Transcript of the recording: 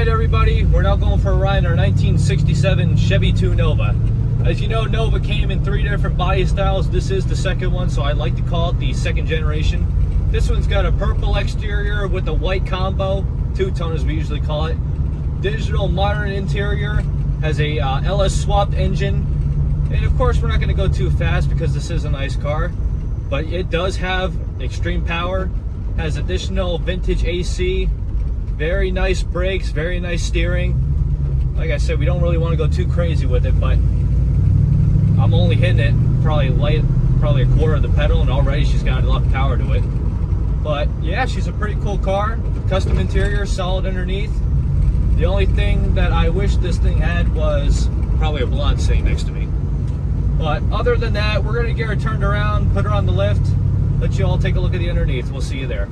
Alright everybody, we're now going for a ride in our 1967 Chevy 2 Nova. As you know, Nova came in 3 different body styles. This is the second one, so I like to call it the second generation. This one's got a purple exterior with a white combo, two-tone as we usually call it. Digital modern interior, has a LS swapped engine. And of course we're not going to go too fast because this is a nice car. But it does have extreme power, has additional vintage AC, very nice brakes, very nice steering. Like I said, we don't really want to go too crazy with it, but I'm only hitting it probably a quarter of the pedal, and already she's got a lot of power to it. But yeah, she's a pretty cool car. Custom interior, solid underneath. The only thing that I wish this thing had was probably a blonde sitting next to me. But other than that, we're going to get her turned around, put her on the lift, let you all take a look at the underneath. We'll see you there.